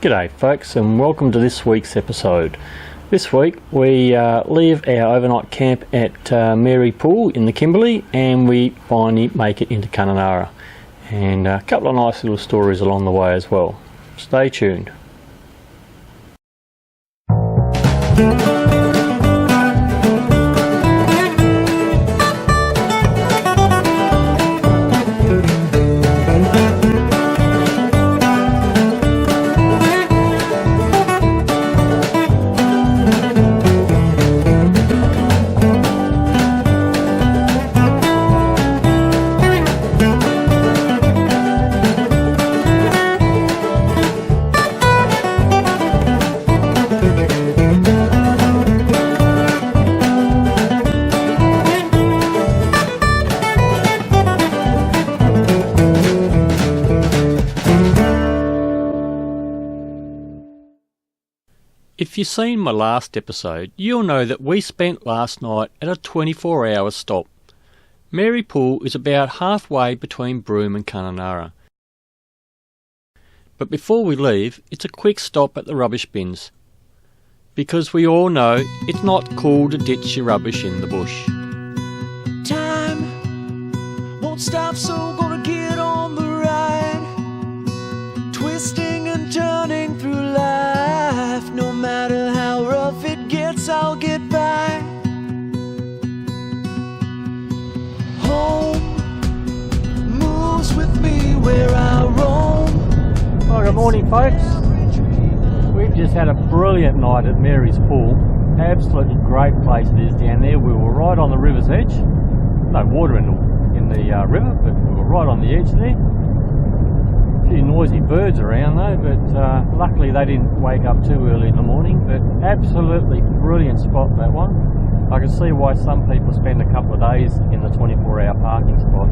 G'day folks, and welcome to this week's episode. This week we leave our overnight camp at Mary Pool in the Kimberley, and we finally make it into Kununarra, and a couple of nice little stories along the way as well. Stay tuned. If you've seen my last episode, you'll know that we spent last night at a 24-hour stop. Mary Pool is about halfway between Broome and Kununarra. But before we leave, it's a quick stop at the rubbish bins, because we all know it's not cool to ditch your rubbish in the bush. Time won't stop, so gonna get on the ride, twisting and turning through life. No matter how rough it gets, I'll get by. Home moves with me where I roam. Well, good morning folks. We've just had a brilliant night at Mary's Pool. Absolutely great place it is down there. We were right on the river's edge. No water in the river, but we were right on the edge there. A few noisy birds around though, but luckily they didn't wake up too early in the morning. But absolutely brilliant spot, that one. I can see why some people spend a couple of days in the 24-hour parking spot.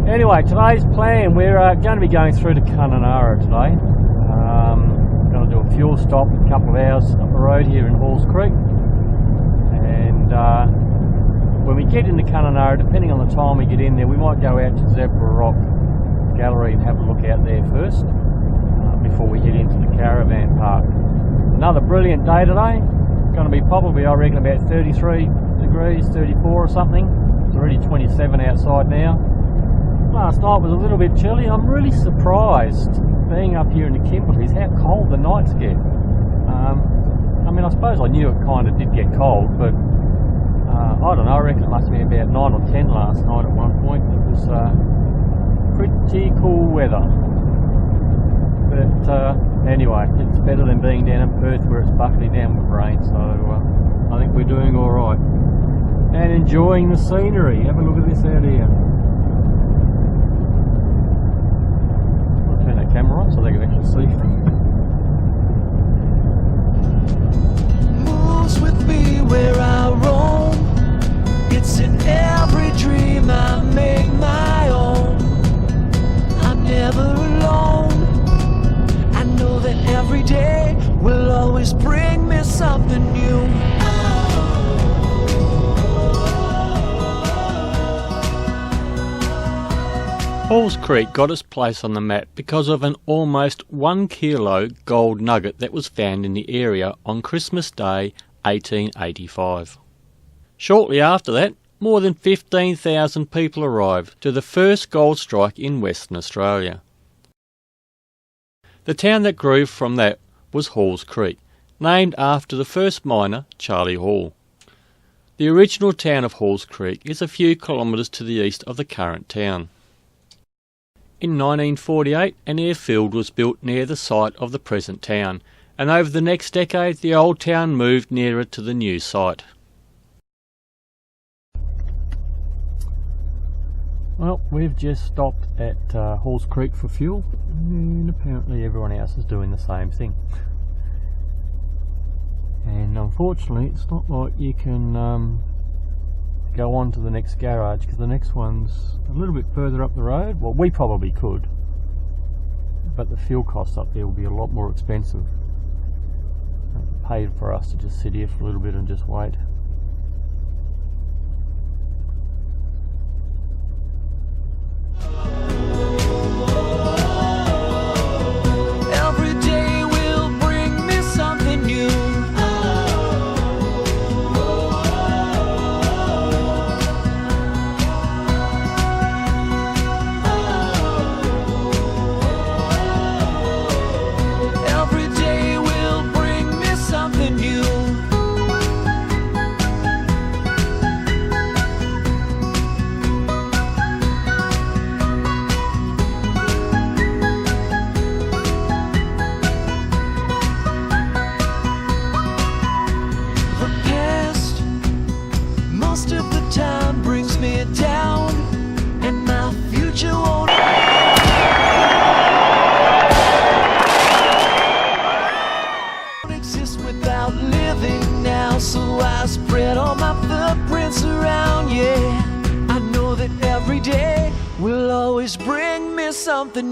Anyway, today's plan, we're going to be going through to Kununarra today. Going to do a fuel stop a couple of hours up the road here in Halls Creek, and when we get into Kununarra, depending on the time we get in there, we might go out to Zebra Rock Gallery and have a look out there first before we head into the caravan park. Another brilliant day today. Going to be probably, I reckon, about 33 degrees, 34 or something. It's already 27 outside now. Last night was a little bit chilly. I'm really surprised, being up here in the Kimberleys, how cold the nights get. I mean, I suppose I knew it kind of did get cold, but I don't know, I reckon it must have been about 9 or 10 last night at one point. It was pretty cool weather. But anyway, it's better than being down in Perth where it's bucketing down with rain, so I think we're doing alright. And enjoying the scenery. Have a look at this out here. I'll turn that camera on so they can actually see. Moves with me where I roam. It's in every dream I make my own. I'm never alone. I know that every day will always bring me something new. Halls Creek got its place on the map because of an almost 1 kilo gold nugget that was found in the area on Christmas Day 1885. Shortly after that, more than 15,000 people arrived to the first gold strike in Western Australia. The town that grew from that was Halls Creek, named after the first miner, Charlie Hall. The original town of Halls Creek is a few kilometres to the east of the current town. In 1948, an airfield was built near the site of the present town, and over the next decade the old town moved nearer to the new site. Well, we've just stopped at Halls Creek for fuel, and apparently everyone else is doing the same thing. And unfortunately it's not like you can go on to the next garage, because the next one's a little bit further up the road. Well, we probably could, but the fuel costs up there will be a lot more expensive. It paid for us to just sit here for a little bit and just wait. Every day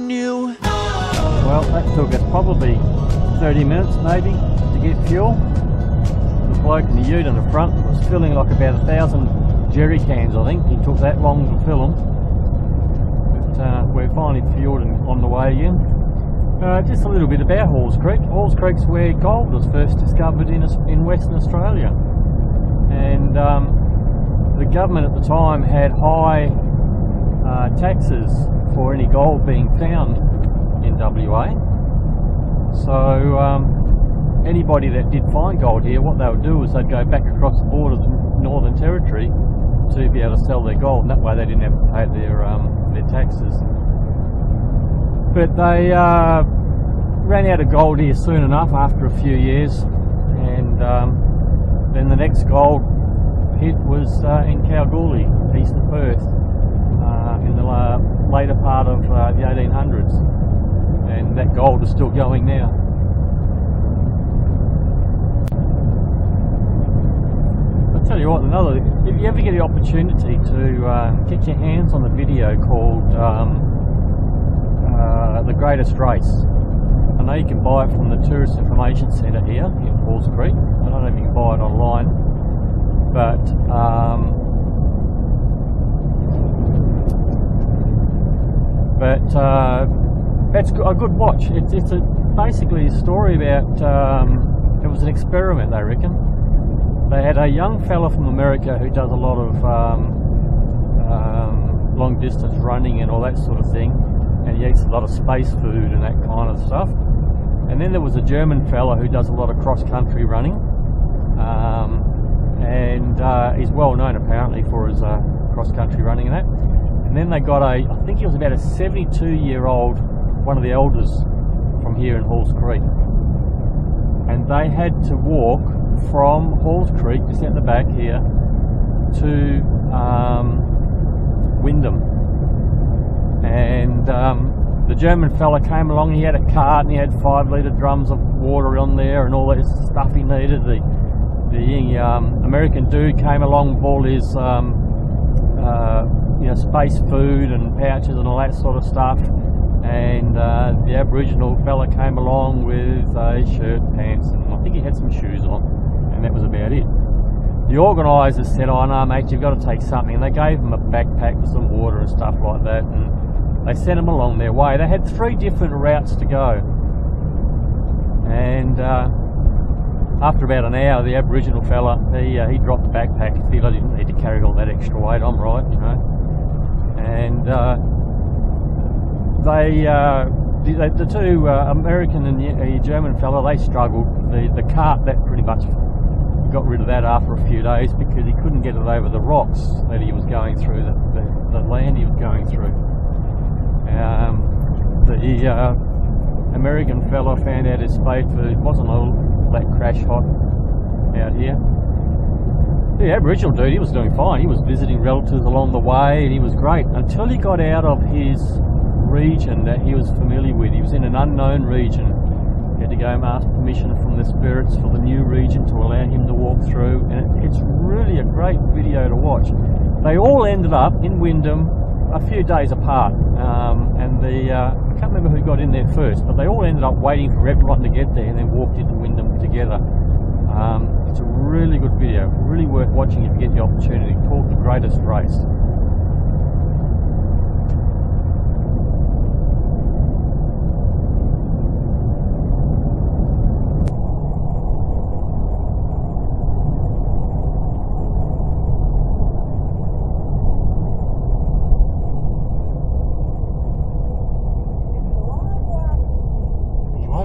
new. Well, that took us probably 30 minutes maybe to get fuel. The bloke in the ute in the front was filling like about 1,000 jerry cans, I think. He took that long to fill them. But we're finally fueled and on the way again. Just a little bit about Halls Creek. Halls Creek's where gold was first discovered in Western Australia. And the government at the time had high taxes for any gold being found in WA. So anybody that did find gold here, what they would do is they'd go back across the border of the Northern Territory to be able to sell their gold, and that way they didn't have to pay their taxes. But they ran out of gold here soon enough after a few years, and then the next gold hit was in Kalgoorlie, east of Perth, in the later part of the 1800s, and that gold is still going now. I'll tell you what, if you ever get the opportunity to get your hands on the video called The Greatest Race. I know you can buy it from the Tourist Information Centre here in Halls Creek. I don't know if you can buy it online, but it's a good watch. It's basically a story about, it was an experiment, they reckon. They had a young fella from America who does a lot of long distance running and all that sort of thing, and he eats a lot of space food and that kind of stuff. And then there was a German fella who does a lot of cross-country running, and he's well known apparently for his cross-country running and that. And then they got I think he was about a 72-year-old, one of the elders from here in Halls Creek, and they had to walk from Halls Creek, just out the back here, to Wyndham. And the German fella came along, he had a cart and he had 5-litre drums of water on there and all that stuff he needed. The American dude came along with all his space food and pouches and all that sort of stuff, and the Aboriginal fella came along with a shirt, pants, and I think he had some shoes on, and that was about it. The organisers said, "Oh no mate, you've got to take something," and they gave him a backpack with some water and stuff like that, and they sent him along their way. They had 3 different routes to go, and after about an hour, the Aboriginal fella, he dropped the backpack. He figured I didn't need to carry all that extra weight, I'm right, you know. And the 2 American and the German fella, they struggled. The cart, that pretty much got rid of that after a few days because he couldn't get it over the rocks that he was going through, the land he was going through. The American fella found out his spade food wasn't all that crash hot out here. The Aboriginal dude, he was doing fine. He was visiting relatives along the way and he was great until he got out of his region that he was familiar with. He was in an unknown region. He had to go and ask permission from the spirits for the new region to allow him to walk through, and it's really a great video to watch. They all ended up in Wyndham a few days apart, and I can't remember who got in there first, but they all ended up waiting for everyone to get there and then walked into Wyndham together. It's a really good video, really worth watching if you get the opportunity, called The Greatest Race.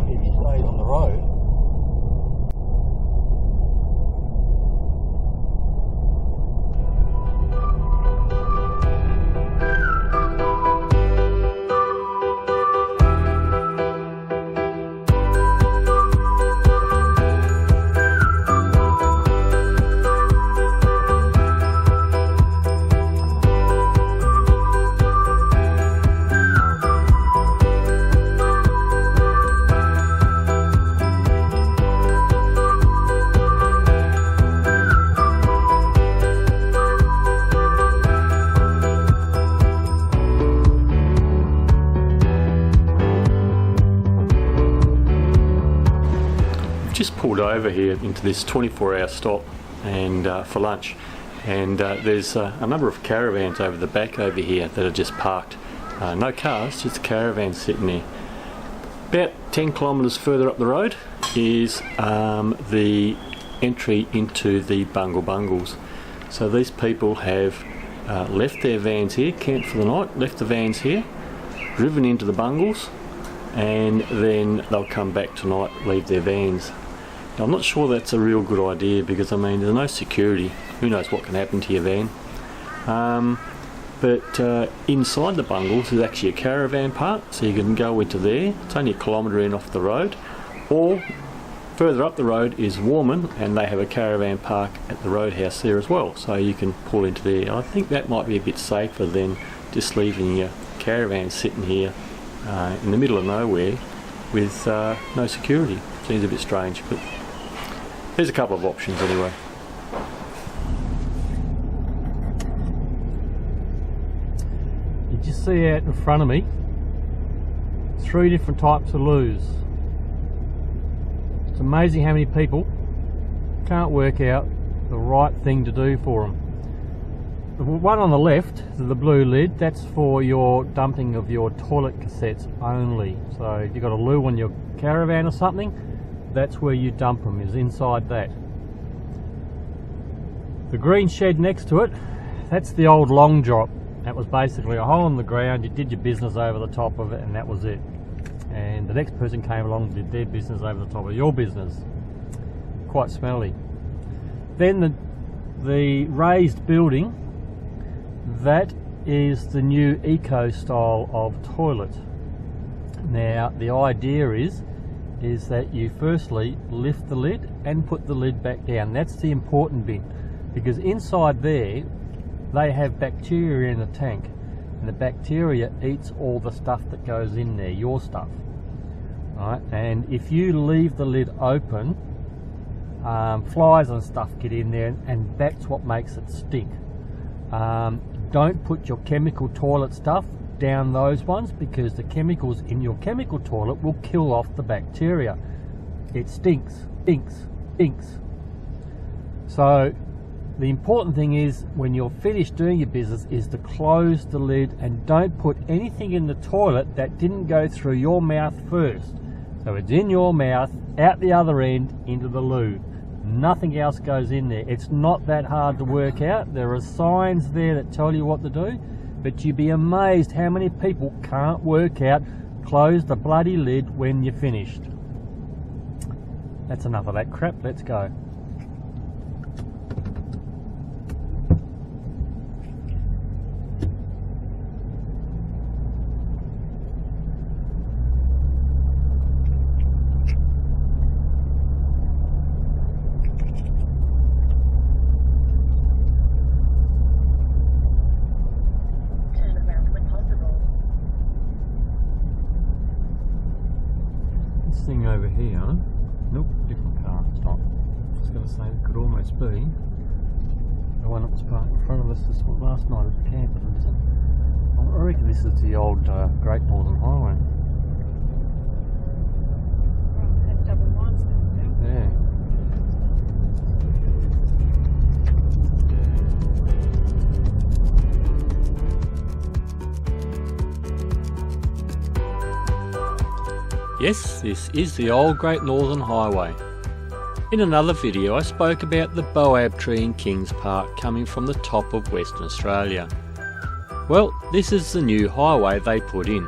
If he stays on the road. just pulled over here into this 24-hour stop and for lunch, and there's a number of caravans over the back over here that are just parked. No cars, just caravans sitting there. About 10 kilometres further up the road is the entry into the Bungles. So these people have left their vans here, camped for the night, left the vans here, driven into the Bungles, and then they'll come back tonight, leave their vans. Now, I'm not sure that's a real good idea, because I mean, there's no security. Who knows what can happen to your van? But inside the Bungles is actually a caravan park, so you can go into there. It's only a kilometre in off the road. Or further up the road is Warman, and they have a caravan park at the roadhouse there as well, so you can pull into there. I think that might be a bit safer than just leaving your caravan sitting here in the middle of nowhere with no security. Seems a bit strange, but there's a couple of options anyway. You just see out in front of me 3 different types of loos. It's amazing how many people can't work out the right thing to do for them. The one on the left, the blue lid, that's for your dumping of your toilet cassettes only. So if you've got a loo on your caravan or something, that's where you dump them, is inside that. The green shed next to it, that's the old long drop. That was basically a hole in the ground, you did your business over the top of it, and that was it. And the next person came along and did their business over the top of your business. Quite smelly. Then the raised building, that is the new eco style of toilet. Now the idea is that you firstly lift the lid and put the lid back down. That's the important bit, because inside there they have bacteria in the tank, and the bacteria eats all the stuff that goes in there, your stuff. Right? And if you leave the lid open, flies and stuff get in there, and that's what makes it stink. Don't put your chemical toilet stuff down those ones, because the chemicals in your chemical toilet will kill off the bacteria. It stinks. So the important thing is, when you're finished doing your business, is to close the lid and don't put anything in the toilet that didn't go through your mouth first. So it's in your mouth, out the other end, into the loo. Nothing else goes in there. It's not that hard to work out. There are signs there that tell you what to do, but you'd be amazed how many people can't work out, close the bloody lid when you're finished. That's enough of that crap, let's go. Thing over here, nope, different car, it's not. I was going to say it could almost be the one that was parked in front of us this last night at the camp, but it isn't. I reckon this is the old Great Northern Highway. Right, that double line's there. Yeah. Yes, this is the old Great Northern Highway. In another video I spoke about the Boab tree in Kings Park coming from the top of Western Australia. Well, this is the new highway they put in.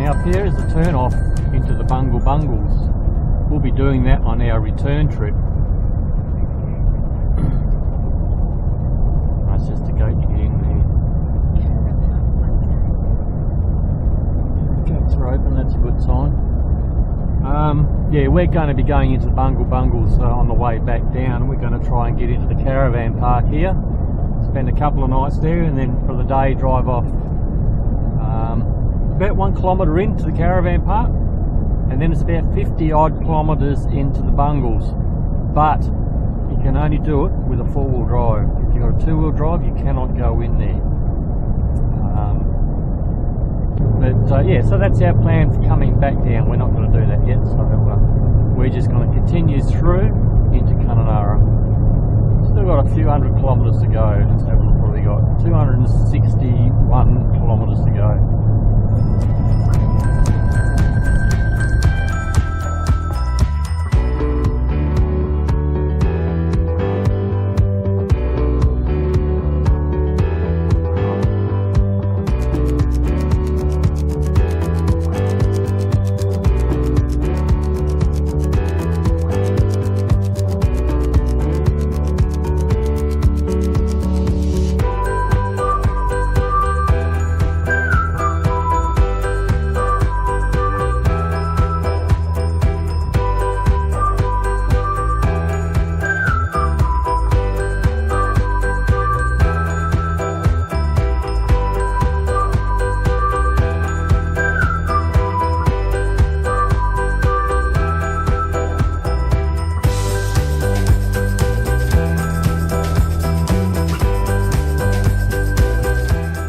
Up here is the turn off into the Bungles. We'll be doing that on our return trip. That's just a gate to get in there. Gates are open, that's a good sign. Yeah, we're going to be going into the Bungles on the way back down. We're going to try and get into the caravan park here, spend a couple of nights there, and then for the day drive off. about 1 kilometre into the caravan park, and then it's about 50 odd kilometres into the bungles. But you can only do it with a 4-wheel drive. If you've got a 2-wheel drive, you cannot go in there. Yeah, so that's our plan for coming back down. We're not going to do that yet, so we're just going to continue through into Kununarra. Still got a few hundred kilometres to go. Let's have a look what we got. 261 kilometres to go.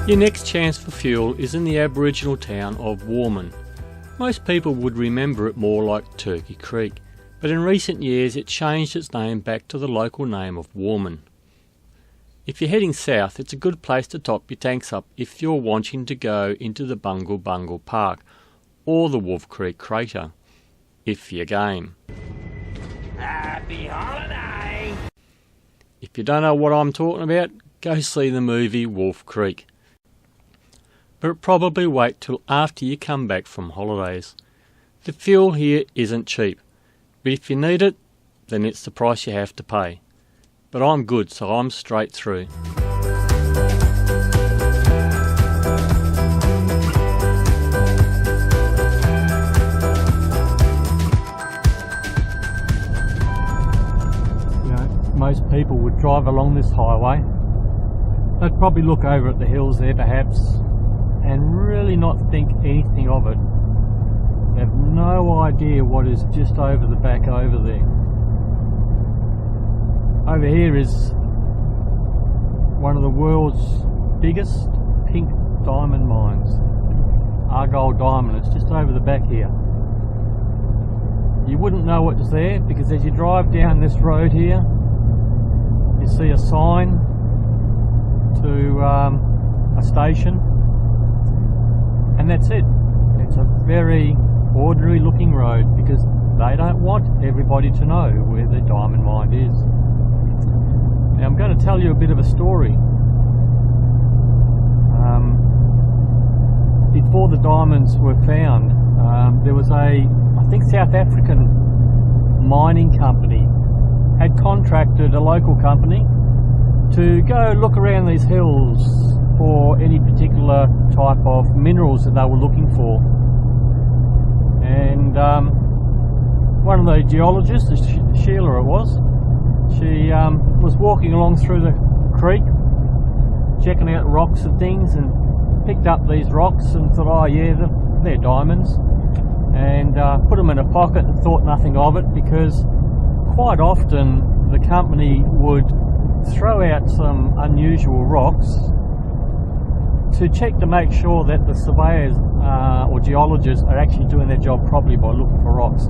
Your next chance for fuel is in the Aboriginal town of Warman. Most people would remember it more like Turkey Creek, but in recent years it changed its name back to the local name of Warman. If you're heading south, it's a good place to top your tanks up if you're wanting to go into the Bungle Bungle Park or the Wolf Creek Crater, if you're game. Happy holiday! If you don't know what I'm talking about, go see the movie Wolf Creek. But probably wait till after you come back from holidays. The fuel here isn't cheap, but if you need it, then it's the price you have to pay. But I'm good, so I'm straight through. Most people would drive along this highway. They'd probably look over at the hills there perhaps and really not think anything of it. They have no idea what is just over the back over there. Over here is one of the world's biggest pink diamond mines. Argyle Diamond. It's just over the back here. You wouldn't know it was there because as you drive down this road here, you see a sign to a station, and that's it. It's a very ordinary looking road because they don't want everybody to know where the diamond mine is. Now I'm going to tell you a bit of a story. Before the diamonds were found, there was I think South African mining company had contracted a local company to go look around these hills for any particular type of minerals that they were looking for. And one of the geologists, Sheila it was, she was walking along through the creek checking out rocks and things, and picked up these rocks and thought, oh yeah, they're diamonds, and put them in a pocket and thought nothing of it, because quite often the company would throw out some unusual rocks to check to make sure that the surveyors or geologists are actually doing their job properly by looking for rocks.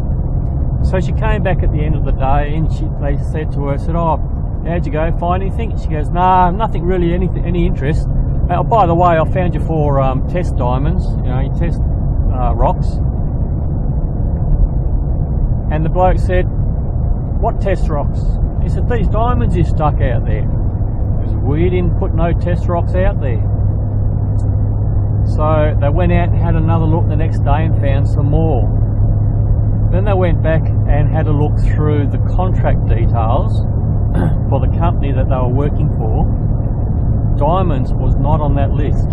So she came back at the end of the day and they said to her, said, oh, how'd you go, find anything? She goes, nah, nothing really, any interest. Oh, by the way, I found you 4 test diamonds, you test rocks. And the bloke said, what test rocks? He said, these diamonds you stuck out there. He said, we didn't put no test rocks out there. So they went out and had another look the next day and found some more. Then they went back and had a look through the contract details for the company that they were working for. Diamonds was not on that list.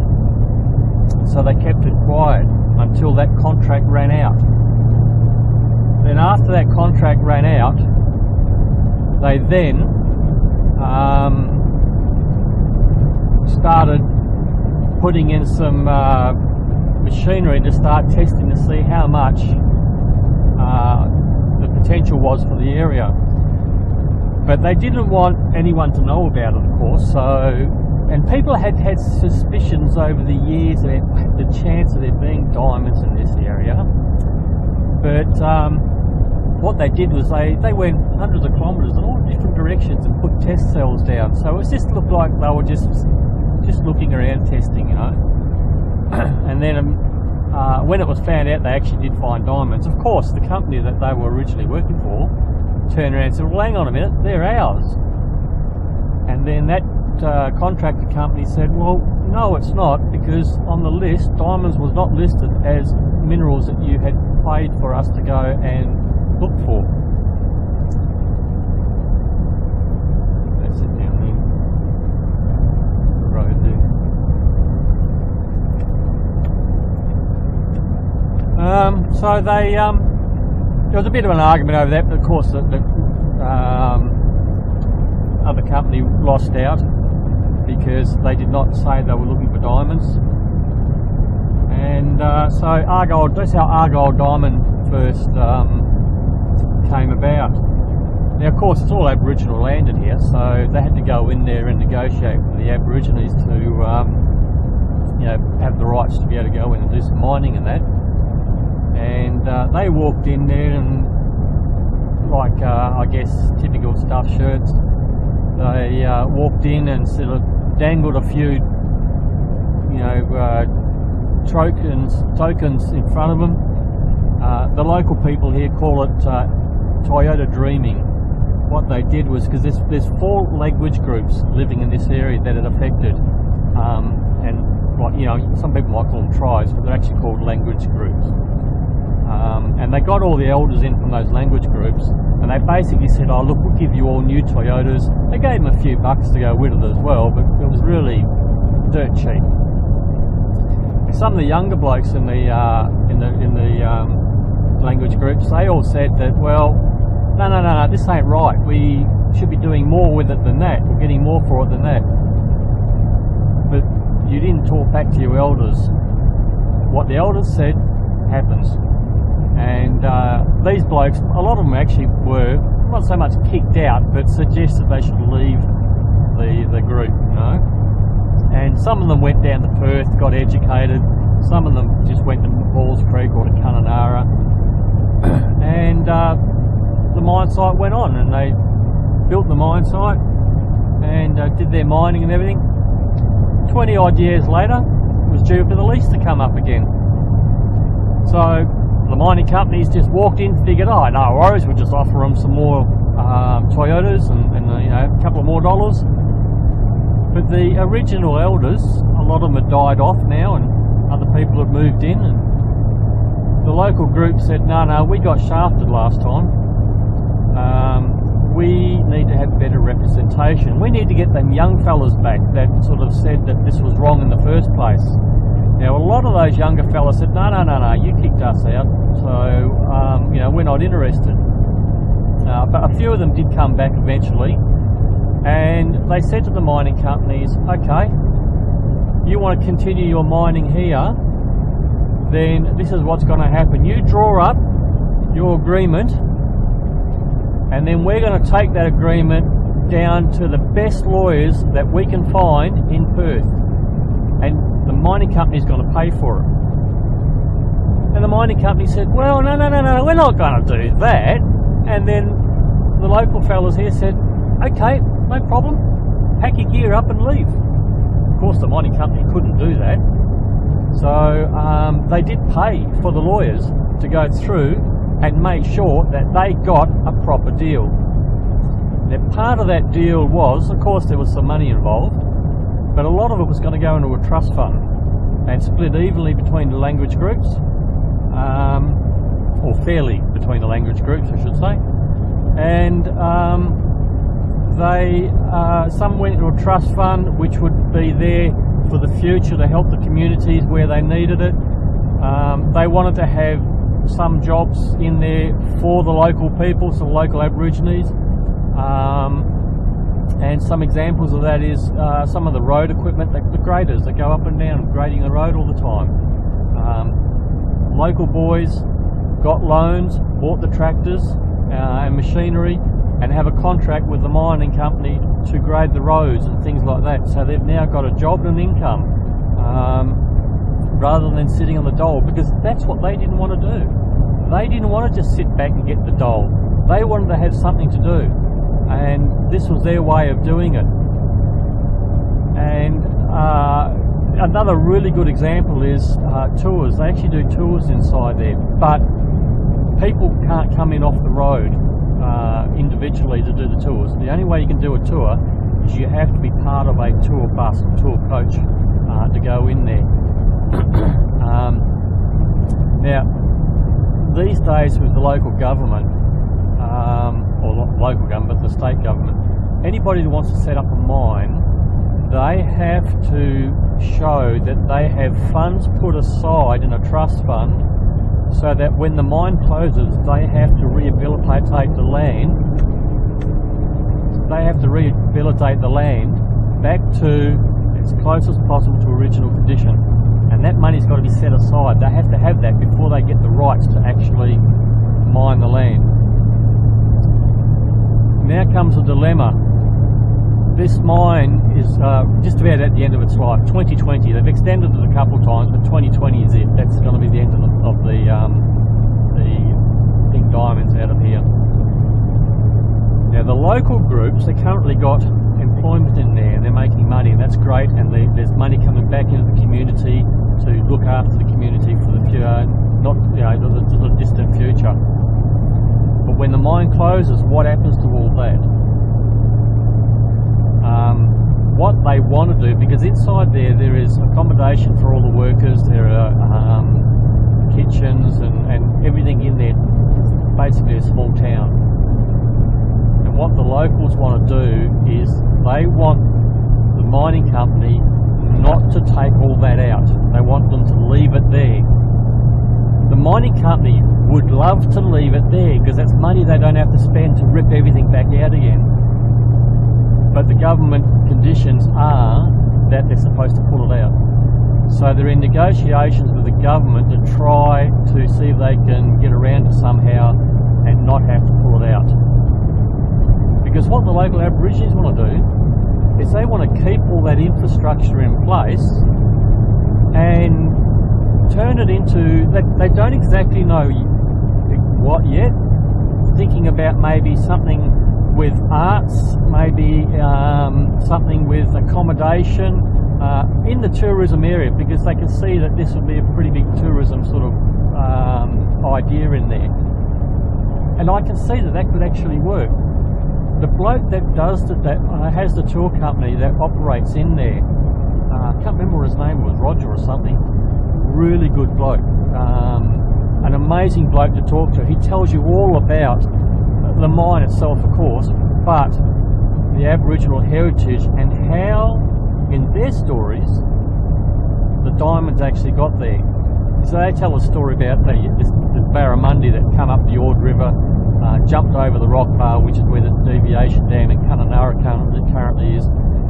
So they kept it quiet until that contract ran out. Then after that contract ran out, they then started putting in some machinery to start testing to see how much the potential was for the area. But they didn't want anyone to know about it, of course. And people had suspicions over the years about the chance of there being diamonds in this area. But what they did was they went hundreds of kilometres in all different directions and put test cells down. So it just looked like they were just looking around testing, you know. And then when it was found out they actually did find diamonds, of course the company that they were originally working for turned around and said, well, hang on a minute, they're ours. And then that contractor company said, well, no, it's not, because on the list diamonds was not listed as minerals that you had paid for us to go and look for. That's it down there, the road there. So they there was a bit of an argument over that, but of course the other company lost out because they did not say they were looking for diamonds. And so Argyle, that's how Argyle Diamond first came about. Now, of course, it's all Aboriginal land in here, so they had to go in there and negotiate with the Aborigines to, you know, have the rights to be able to go in and do some mining and that. And they walked in there and, like, I guess, typical stuffed shirts, they walked in and sort of dangled a few, you know, tokens in front of them. The local people here call it Toyota dreaming. What they did was, because there's 4 language groups living in this area that it affected, and, like, you know, some people might call them tribes, but they're actually called language groups. And they got all the elders in from those language groups, and they basically said, oh look, we'll give you all new Toyotas. They gave them a few bucks to go with it as well, but it was really dirt cheap. And some of the younger blokes in the language groups, they all said that, well, no, this ain't right. We should be doing more with it than that. We're getting more for it than that. But you didn't talk back to your elders. What the elders said happens. And these blokes, a lot of them actually were not so much kicked out, but suggested they should leave the group, you know. And some of them went down to Perth, got educated. Some of them just went to Balls Creek or to Kununarra. And the mine site went on, and they built the mine site and did their mining and everything. 20 odd years later, it was due for the lease to come up again. So the mining companies just walked in, figured, oh, no worries, we'll just offer them some more Toyotas and you know, a couple of more dollars. But the original elders, a lot of them had died off now, and other people had moved in, and the local group said, no, we got shafted last time. We need to have better representation. We need to get them young fellas back that sort of said that this was wrong in the first place. Now, a lot of those younger fellas said, no, you kicked us out, so, you know, we're not interested. But a few of them did come back eventually, and they said to the mining companies, okay, you want to continue your mining here, then this is what's going to happen. You draw up your agreement, and then we're going to take that agreement down to the best lawyers that we can find in Perth, and the mining company is going to pay for it. And the mining company said, well, no, we're not going to do that. And then the local fellas here said, okay, no problem, pack your gear up and leave. Of course, the mining company couldn't do that. So they did pay for the lawyers to go through and make sure that they got a proper deal. Now, part of that deal was, of course, there was some money involved, but a lot of it was going to go into a trust fund and split evenly between the language groups, or fairly between the language groups, I should say. And some went into a trust fund which would be there for the future to help the communities where they needed it. They wanted to have some jobs in there for the local people, so local Aborigines. And some examples of that is some of the road equipment, the graders that go up and down grading the road all the time. Local boys got loans, bought the tractors and machinery, and have a contract with the mining company to grade the roads and things like that. So they've now got a job and an income, rather than sitting on the dole, because that's what they didn't want to do. They didn't want to just sit back and get the dole. They wanted to have something to do, and this was their way of doing it. And another really good example is tours. They actually do tours inside there, but people can't come in off the road individually to do the tours. The only way you can do a tour is you have to be part of a tour bus, tour coach, to go in there. Now, these days with the local government, or not local government, but the state government, anybody that wants to set up a mine, they have to show that they have funds put aside in a trust fund, so that when the mine closes, they have to rehabilitate the land. They have to rehabilitate the land back to as close as possible to original condition, and that money's got to be set aside. They have to have that before they get the rights to actually mine the land. Now comes a dilemma. This mine is just about at the end of its life. 2020, they've extended it a couple of times, but 2020 is it. That's going to be the end of the pink diamonds out of here. Now the local groups, they currently got employment in there, and they're making money, and that's great. And there's money coming back into the community to look after the community for the future, not the distant future. But when the mine closes, what happens to all that? What they want to do, because inside there is accommodation for all the workers, there are kitchens and everything in there. It's basically a small town. And what the locals want to do is they want the mining company not to take all that out. They want them to leave it there. The mining company would love to leave it there because that's money they don't have to spend to rip everything back out again. But the government conditions are that they're supposed to pull it out. So they're in negotiations with the government to try to see if they can get around it somehow and not have to pull it out. Because what the local Aborigines want to do is they want to keep all that infrastructure in place and turn it into, they don't exactly know what yet, thinking about maybe something with arts, maybe something with accommodation in the tourism area, because they can see that this will be a pretty big tourism sort of idea in there. And I can see that could actually work. The bloke that does that has the tour company that operates in there, I can't remember what his name was, Roger or something, really good bloke, an amazing bloke to talk to. He tells you all about the mine itself, of course, but the Aboriginal heritage and how, in their stories, the diamonds actually got there. So they tell a story about the barramundi that come up the Ord River, jumped over the rock bar, which is where the deviation dam in Kununarra currently is,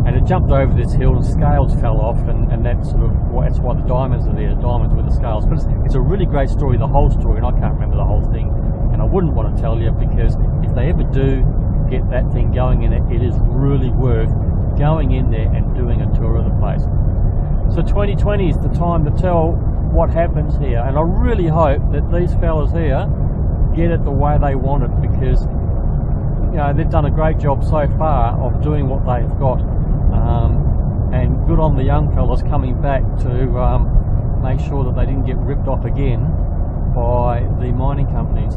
and it jumped over this hill and scales fell off, and that's why the diamonds are there, the diamonds with the scales. But it's a really great story, the whole story, and I can't remember the whole thing. And I wouldn't want to tell you, because if they ever do get that thing going in it, it is really worth going in there and doing a tour of the place. So 2020 is the time to tell what happens here, and I really hope that these fellas here get it the way they want it, because they've done a great job so far of doing what they've got, and good on the young fellas coming back to make sure that they didn't get ripped off again by the mining companies.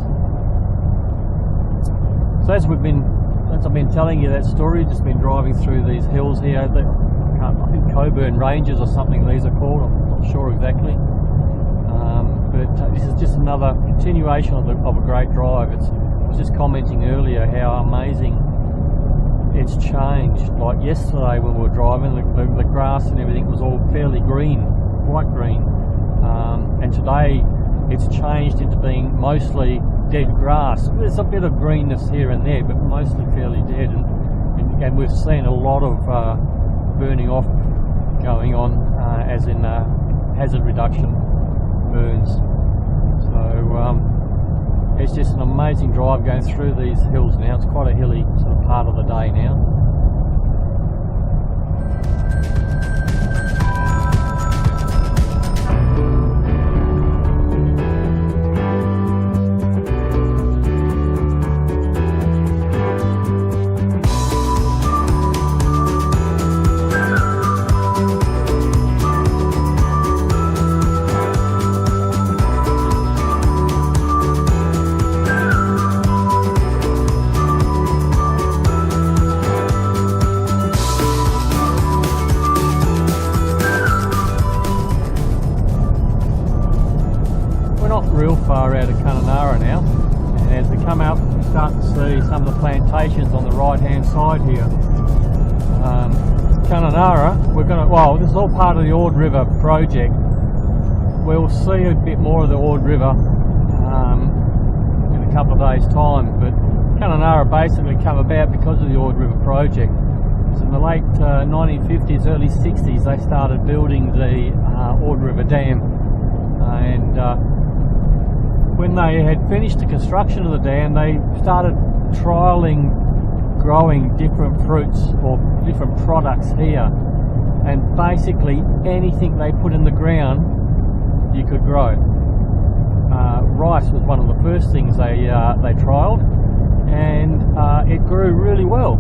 So as I've been telling you that story, just been driving through these hills here. I think Coburn Ranges or something these are called. I'm not sure exactly. But this is just another continuation of a great drive. I was just commenting earlier how amazing it's changed. Like yesterday when we were driving, the grass and everything was all fairly green, bright green. And today it's changed into being mostly dead grass. There's a bit of greenness here and there, but mostly fairly dead. And we've seen a lot of burning off going on, as in hazard reduction. burns. So it's just an amazing drive going through these hills now. It's quite a hilly sort of part of the day now. Real far out of Kununarra now, and as we come up we start to see some of the plantations on the right hand side here. Kununarra, this is all part of the Ord River project. We'll see a bit more of the Ord River in a couple of days time, but Kununarra basically come about because of the Ord River project. So in the late 1950s, early 60s they started building the Ord River Dam, and when they had finished the construction of the dam, they started trialling growing different fruits or different products here, and basically anything they put in the ground you could grow. Rice was one of the first things they trialled, and it grew really well,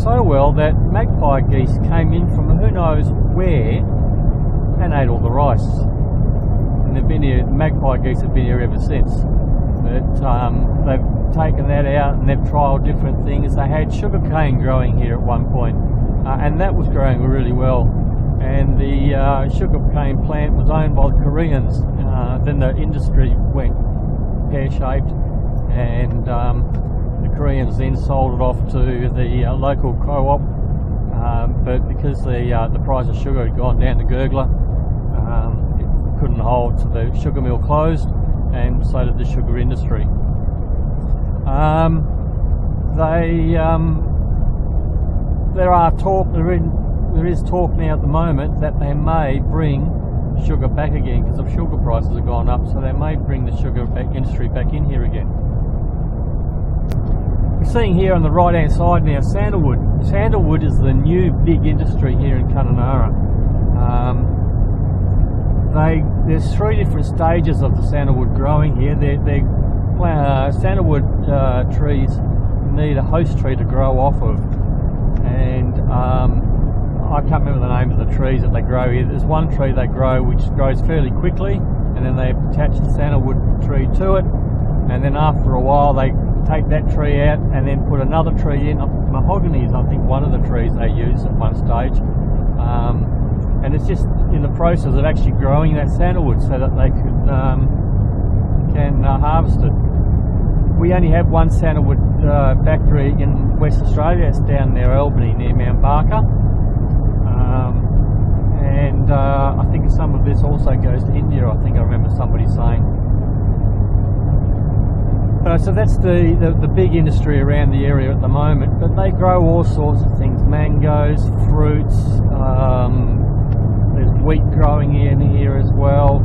so well that magpie geese came in from who knows where and ate all the rice. And they've been here, magpie geese have been here ever since. But they've taken that out and they've trialled different things. They had sugar cane growing here at one point, and that was growing really well. And the sugar cane plant was owned by the Koreans. Then the industry went pear-shaped, and the Koreans then sold it off to the local co-op. But because the price of sugar had gone down to gurgler, couldn't hold, so the sugar mill closed, and so did the sugar industry. There is talk now at the moment that they may bring sugar back again because the sugar prices have gone up, so they may bring the sugar industry back in here again. We're seeing here on the right hand side now sandalwood. Sandalwood is the new big industry here in Kununarra. There's three different stages of the sandalwood growing here. Sandalwood trees need a host tree to grow off of, and I can't remember the name of the trees that they grow here. There's one tree they grow which grows fairly quickly, and then they attach the sandalwood tree to it, and then after a while they take that tree out and then put another tree in. Mahogany is, I think, one of the trees they use at one stage. And it's just in the process of actually growing that sandalwood so that they can harvest it. We only have one sandalwood factory in West Australia. It's down near Albany, near Mount Barker, and I think some of this also goes to India, I think I remember somebody saying. So that's the big industry around the area at the moment, but they grow all sorts of things: mangoes, fruits, there's wheat growing in here as well,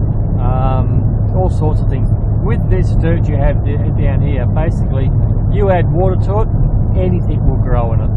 all sorts of things. With this dirt you have down here, basically you add water to it, anything will grow in it.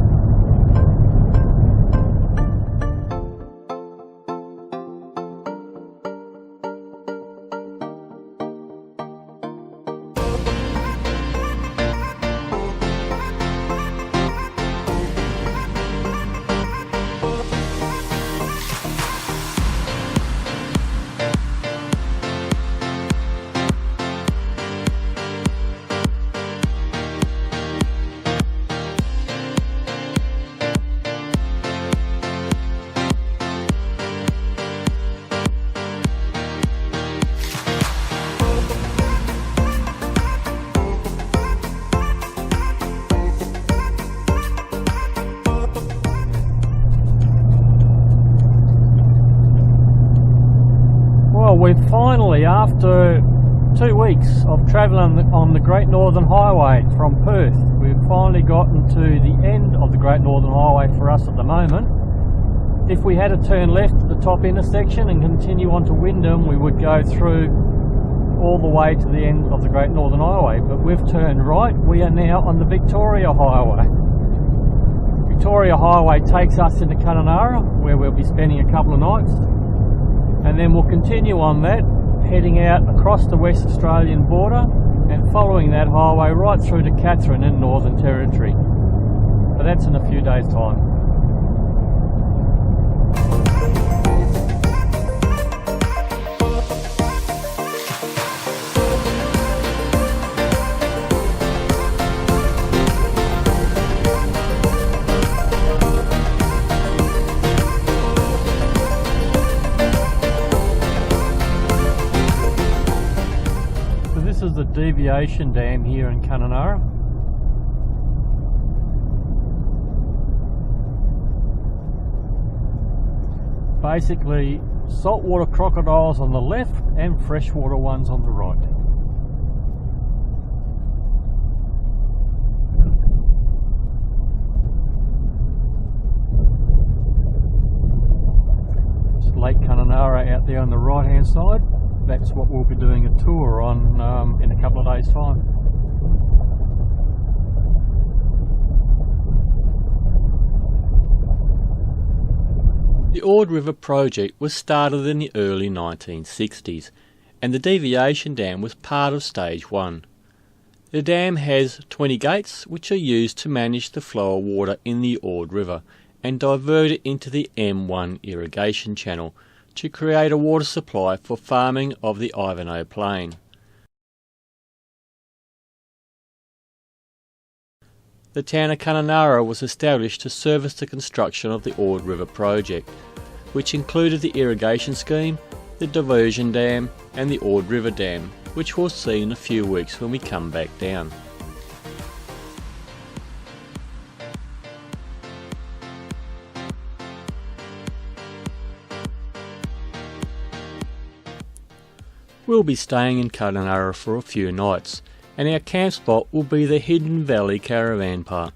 We've finally, after 2 weeks of travelling on the Great Northern Highway from Perth, we've finally gotten to the end of the Great Northern Highway for us at the moment, If we had to turn left at the top intersection and continue on to Wyndham, we would go through all the way to the end of the Great Northern Highway, but we've turned right. We are now on the Victoria Highway. Victoria Highway takes us into Kununarra, where we'll be spending a couple of nights, and then we'll continue on that, heading out across the West Australian border and following that highway right through to Katherine in Northern Territory. But that's in a few days' time. This is the deviation dam here in Kununarra. Basically, saltwater crocodiles on the left and freshwater ones on the right. It's Lake Kununarra out there on the right hand side. That's what we'll be doing a tour on in a couple of days' time. The Ord River project was started in the early 1960s, and the deviation dam was part of stage 1. The dam has 20 gates which are used to manage the flow of water in the Ord River and divert it into the M1 irrigation channel to create a water supply for farming of the Ivanhoe Plain. The town of Kununarra was established to service the construction of the Ord River project, which included the irrigation scheme, the diversion dam and the Ord River Dam, which we'll see in a few weeks when we come back down. We'll be staying in Kununarra for a few nights, and our camp spot will be the Hidden Valley Caravan Park.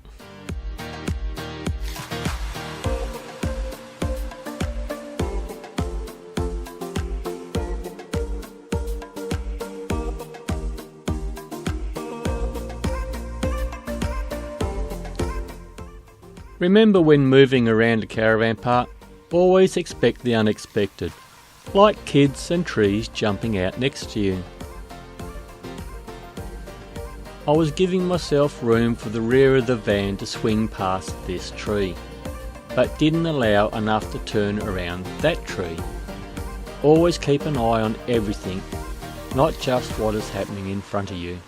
Remember, when moving around a caravan park, always expect the unexpected, like kids and trees jumping out next to you. I was giving myself room for the rear of the van to swing past this tree, but didn't allow enough to turn around that tree. Always keep an eye on everything, not just what is happening in front of you.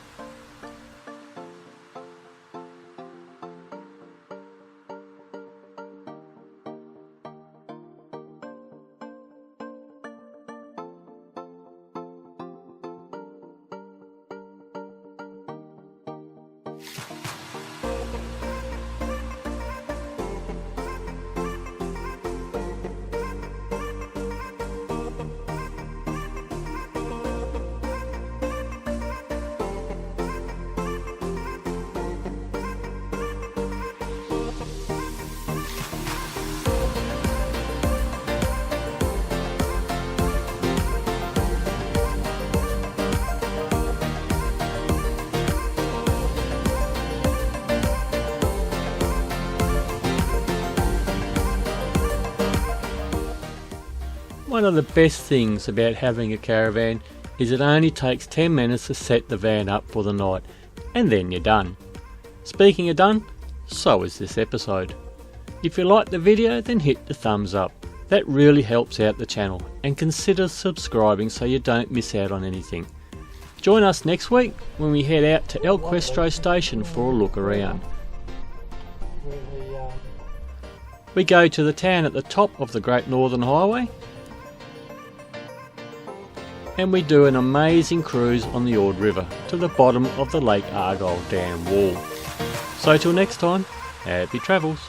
One of the best things about having a caravan is it only takes 10 minutes to set the van up for the night, and then you're done. Speaking of done, so is this episode. If you liked the video, then hit the thumbs up. That really helps out the channel, and consider subscribing so you don't miss out on anything. Join us next week when we head out to El Questro Station for a look around. We go to the town at the top of the Great Northern Highway, and we do an amazing cruise on the Ord River to the bottom of the Lake Argyle Dam wall. So till next time, happy travels.